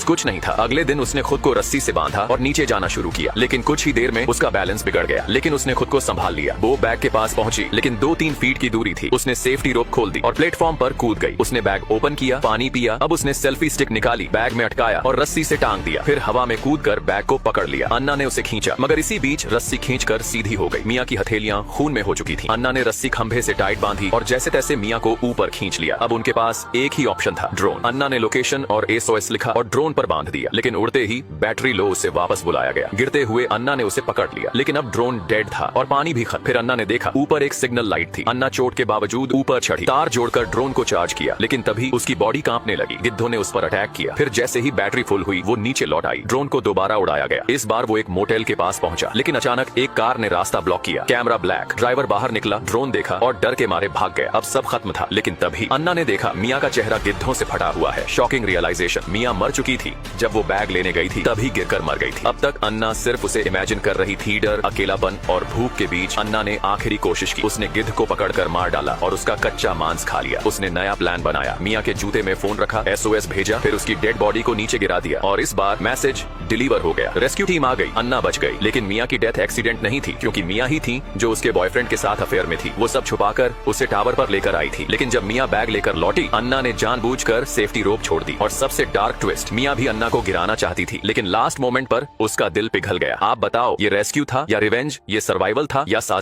बस कुछ नहीं था, अगले दिन उसने खुद को रस्सी से बांधा और नीचे जाना शुरू किया, लेकिन कुछ ही देर में उसका बैलेंस बिगड़ गया, लेकिन उसने खुद को संभाल लिया। वो बैग के पास पहुंची, लेकिन 2-3 फीट की दूरी थी। उसने सेफ्टी रोप खोल दी और प्लेटफॉर्म पर कूद गई। उसने बैग ओपन किया, पानी पिया, अब उसने सेल्फी स्टिक निकाली, बैग में अटकाया और रस्सी से टांग दिया, फिर हवा में कूदकर बैग को पकड़ लिया। अन्ना ने उसे खींचा, मगर इसी बीच रस्सी खींचकर सीधी हो गई। मियां की हथेलियां खून में हो चुकी थी। अन्ना ने रस्सी खंभे से टाइट बांधी और जैसे तैसे मियां को ऊपर खींच लिया। अब उनके पास एक ही ऑप्शन था, ड्रोन। अन्ना ने लोकेशन और SOS लिखा और ड्रोन पर बांध दिया, लेकिन उड़ते ही बैटरी लो, उसे वापस बुलाया गया। गिरते हुए अन्ना ने उसे पकड़ लिया, लेकिन अब ड्रोन डेड था और पानी भी खत्म। फिर अन्ना ने देखा ऊपर एक सिग्नल लाइट थी। अन्ना चोट के बावजूद ऊपर चढ़ी, तार जोड़कर ड्रोन को चार्ज किया, लेकिन तभी उसकी बॉडी कांपने लगी। गिद्धों ने उस पर अटैक किया। फिर जैसे ही बैटरी फुल हुई, वो नीचे लौट आई। ड्रोन को दोबारा उड़ाया गया। इस बार वो एक मोटेल के पास पहुंचा, लेकिन अचानक एक कार ने रास्ता ब्लॉक किया। कैमरा ब्लैक, ड्राइवर बाहर निकला, ड्रोन देखा और डर के मारे भाग गया। अब सब खत्म था, लेकिन तभी अन्ना ने देखा मियां का चेहरा गिद्धों से फटा हुआ है। शॉकिंग रियलाइजेशन, मियां मर चुकी थी। जब वो बैग लेने गई थी, तभी गिरकर मर गई थी। अब तक अन्ना सिर्फ उसे इमेजिन कर रही थी। डर, अकेलापन और भूख के बीच अन्ना ने आखिरी कोशिश की। उसने गिद्ध को पकड़कर मार डाला और उसका कच्चा मांस खा लिया। उसने नया प्लान बनाया, मियां के जूते में फोन रखा, SOS भेजा, फिर उसकी डेड बॉडी को नीचे गिरा दिया और इस बार मैसेज डिलीवर हो गया। रेस्क्यू टीम आ गई, अन्ना बच गई, लेकिन मियां की डेथ एक्सीडेंट नहीं थी, क्योंकि मियां ही थी जो उसके बॉयफ्रेंड के साथ अफेयर में थी। वो सब छुपाकर उसे टावर पर लेकर आई थी, लेकिन जब मियां बैग लेकर लौटी, अन्ना ने जानबूझकर सेफ्टी रोप छोड़ दी। और सबसे डार्क ट्विस्ट, मियां भी अन्ना को गिराना चाहती थी, लेकिन लास्ट मोमेंट पर उसका दिल पिघल गया। आप बताओ, ये रेस्क्यू था या रिवेंज? ये सर्वाइवल था या साजिश?